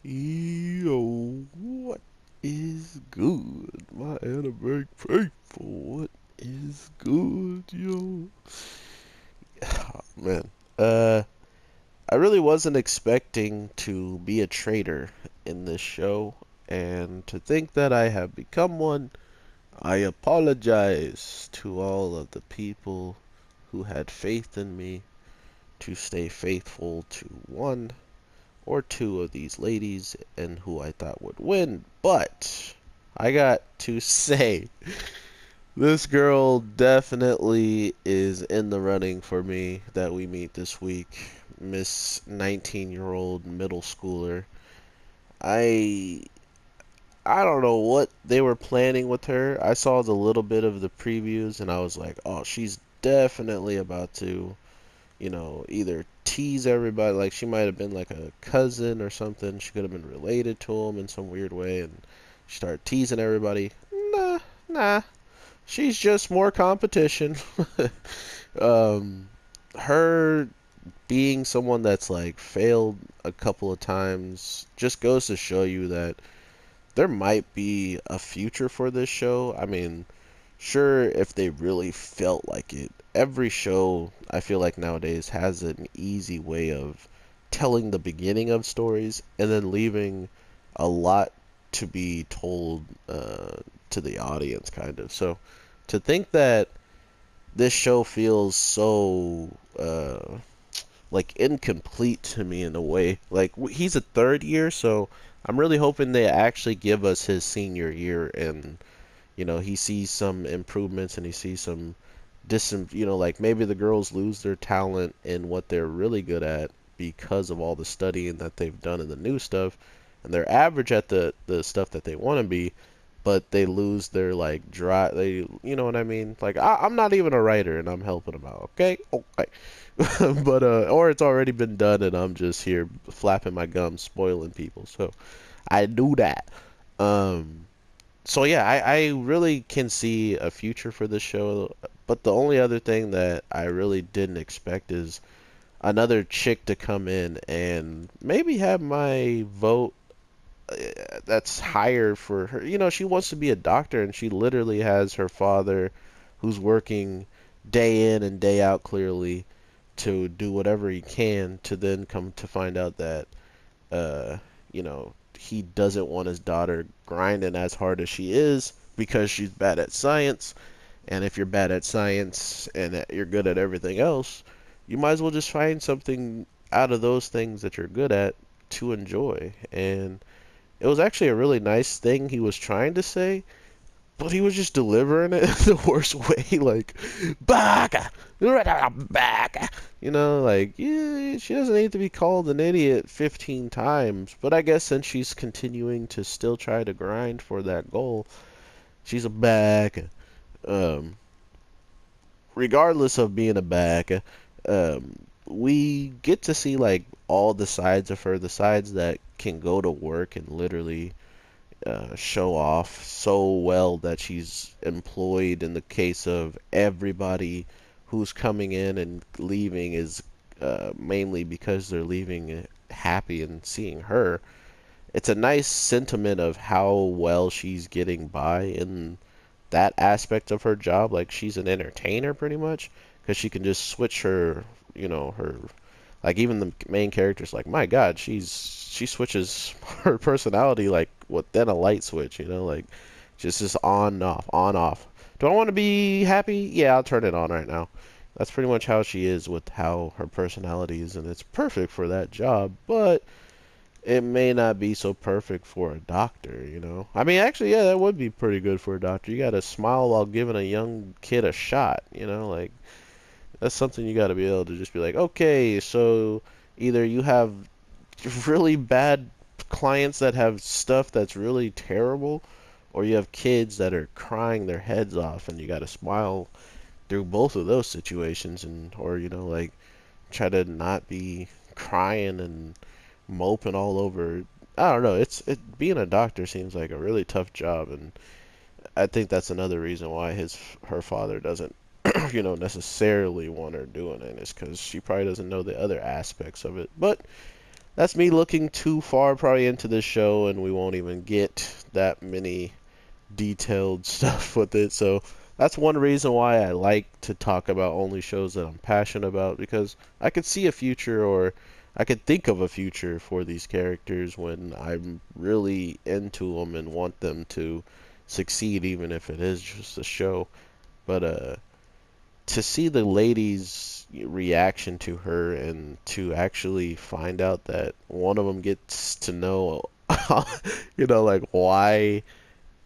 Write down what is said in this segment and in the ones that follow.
Yo, what is good? My anime faithful, what is good, yo? Oh, man, uh, I really wasn't expecting to be a traitor in this show, and to think that I have become one, I apologize to all of the people who had faith in me to stay faithful to one or two of these ladies and who I thought would win, but I got to say, this girl definitely is in the running for me that we meet this week. Miss 19-year-old middle schooler. I I don't know what they were planning with her. I saw the little bit of the previews and I was like, "Oh, she's definitely about to either tease everybody, like she might have been like a cousin or something. She could have been related to him in some weird way, and she started teasing everybody. Nah, nah. She's just more competition. um, her being someone that's like failed a couple of times just goes to show you that there might be a future for this show. I mean, sure, if they really felt like it. Every show, I feel like nowadays, has an easy way of telling the beginning of stories and then leaving a lot to be told to the audience, kind of. So to think that this show feels so like incomplete to me in a way. Like he's a third year, so I'm really hoping they actually give us his senior year and he sees some improvements and he sees some like maybe the girls lose their talent in what they're really good at because of all the studying that they've done in the new stuff, and they're average at the stuff that they want to be, but they lose their like dry, they, you know what I mean? Like I'm not even a writer and I'm helping them out, okay? Okay. But or it's already been done and I'm just here flapping my gums spoiling people. So I do that. Um so yeah, I really can see a future for this show, but the only other thing that I really didn't expect is another chick to come in and maybe have my vote that's higher for her. She wants to be a doctor and she literally has her father who's working day in and day out clearly to do whatever he can to then come to find out that uh, he doesn't want his daughter grinding as hard as she is because she's bad at science. And if you're bad at science and you're good at everything else, you might as well just find something out of those things that you're good at to enjoy. And it was actually a really nice thing he was trying to say, but he was just delivering it the worst way, like baka, baka. Like yeah, she doesn't need to be called an idiot 15 times. But I guess since she's continuing to still try to grind for that goal, she's a baka. Um, Regardless of being a baka, we get to see like all the sides of her, the sides that can go to work and literally show off so well that she's employed. In the case of everybody who's coming in and leaving is mainly because they're leaving happy and seeing her. It's a nice sentiment of how well she's getting by in that aspect of her job. Like she's an entertainer pretty much because she can just switch her like even the main characters, like my God, she switches her personality like within a light switch, like just on off, on off. Do I want to be happy? Yeah, I'll turn it on right now. That's pretty much how she is with how her personality is, and it's perfect for that job, but it may not be so perfect for a doctor. I mean, actually, yeah, that would be pretty good for a doctor. You gotta smile while giving a young kid a shot. Like that's something you got to be able to just be like, okay, so either you have really bad clients that have stuff that's really terrible, or you have kids that are crying their heads off, and you got to smile through both of those situations, and or like try to not be crying and moping all over. I don't know. Being a doctor seems like a really tough job, and I think that's another reason why her father doesn't necessarily want her doing it is because she probably doesn't know the other aspects of it. But that's me looking too far probably into this show, and we won't even get that many detailed stuff with it. So that's one reason why I like to talk about only shows that I'm passionate about, because I could see a future, or I could think of a future for these characters when I'm really into them and want them to succeed, even if it is just a show. But to see the lady's reaction to her, and to actually find out that one of them gets to know, like why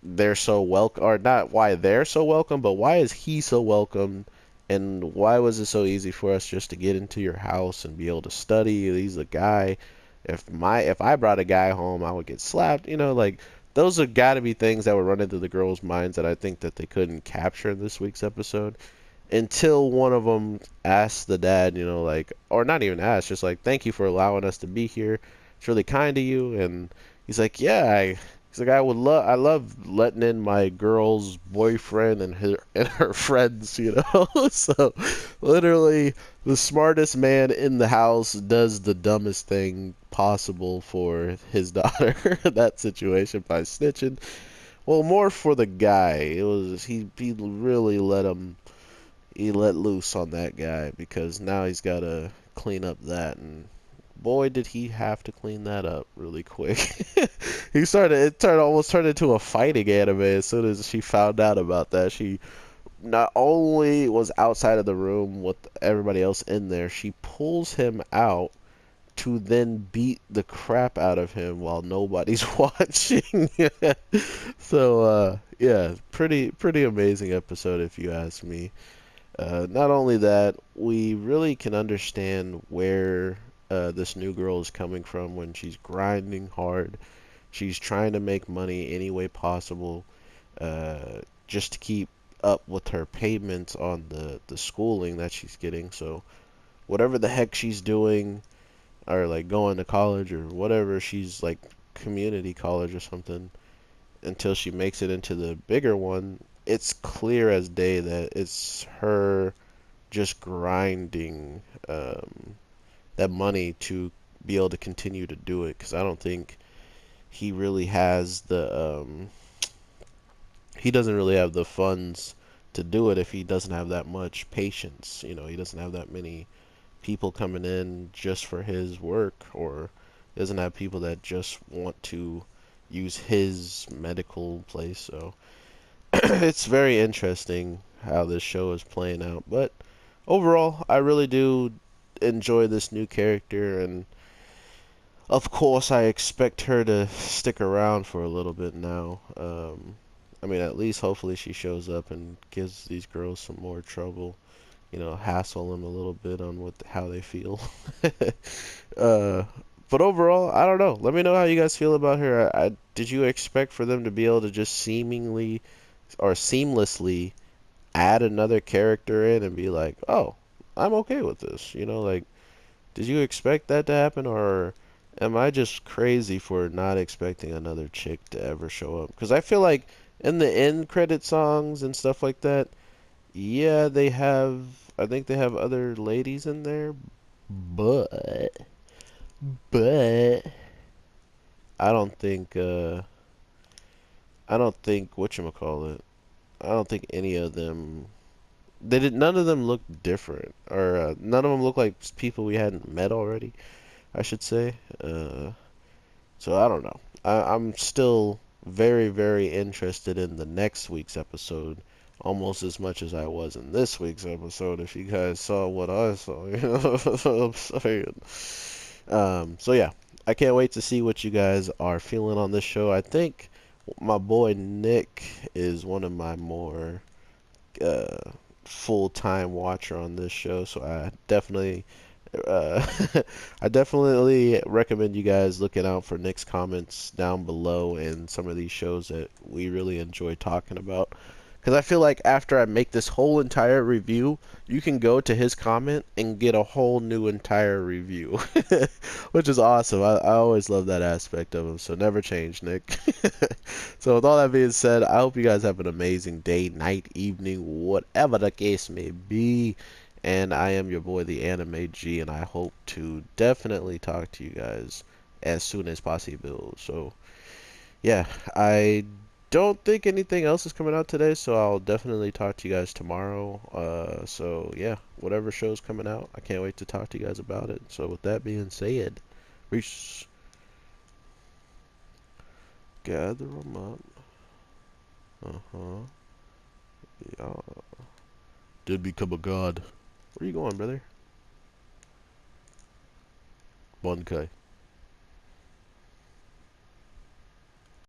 they're so welcome, or not why they're so welcome, but why is he so welcome, and why was it so easy for us just to get into your house and be able to study? He's a guy. If I brought a guy home, I would get slapped. Like those have got to be things that would run into the girls' minds that I think that they couldn't capture in this week's episode, until one of them asked the dad, like, or not even asked, just like, thank you for allowing us to be here. It's really kind of you. And he's like, yeah, he's like, I love letting in my girl's boyfriend and her friends, So literally, the smartest man in the house does the dumbest thing possible for his daughter in that situation by snitching. Well, more for the guy. It was he really he let loose on that guy, because now he's got to clean up that, and boy did he have to clean that up really quick. Almost turned into a fighting anime as soon as she found out about that. She not only was outside of the room with everybody else in there, she pulls him out to then beat the crap out of him while nobody's watching. So yeah, pretty amazing episode if you ask me. Not only that, we really can understand where this new girl is coming from when she's grinding hard. She's trying to make money any way possible, just to keep up with her payments on the schooling that she's getting. So whatever the heck she's doing, or like going to college or whatever, she's like community college or something, until she makes it into the bigger one, it's clear as day that it's her just grinding that money to be able to continue to do it. Because I don't think he really has he doesn't really have the funds to do it if he doesn't have that much patience. He doesn't have that many people coming in just for his work, or doesn't have people that just want to use his medical place. So it's very interesting how this show is playing out. But overall, I really do enjoy this new character, and of course, I expect her to stick around for a little bit now. I mean, at least hopefully she shows up and gives these girls some more trouble. Hassle them a little bit on how they feel. uh, but overall, I don't know. Let me know how you guys feel about her. Did you expect for them to be able to just seemingly or seamlessly add another character in and be like, oh, I'm okay with this? Like, did you expect that to happen, or am I just crazy for not expecting another chick to ever show up? Because I feel like in the end credit songs and stuff like that, yeah, I think they have other ladies in there, but but I don't think whatchamacallit, I don't think any of them, none of them look different, or none of them look like people we hadn't met already, I should say. So I don't know. I'm still very, very interested in the next week's episode, almost as much as I was in this week's episode. If you guys saw what I saw, what I'm saying. So yeah, I can't wait to see what you guys are feeling on this show. I think my boy Nick is one of my more uh, full-time watcher on this show, so uh, I definitely recommend you guys looking out for Nick's comments down below and some of these shows that we really enjoy talking about. Because I feel like after I make this whole entire review, you can go to his comment and get a whole new entire review, which is awesome. I always love that aspect of him, so never change, Nick. So with all that being said, I hope you guys have an amazing day, night, evening, whatever the case may be. And I am your boy, the Anime G, and I hope to definitely talk to you guys as soon as possible. So, yeah, I don't think anything else is coming out today, so I'll definitely talk to you guys tomorrow. So yeah, whatever show's coming out, I can't wait to talk to you guys about it. So with that being said, peace. Gather 'em up. Uh-huh. Yeah. Did become a god. Where you going, brother? 1K.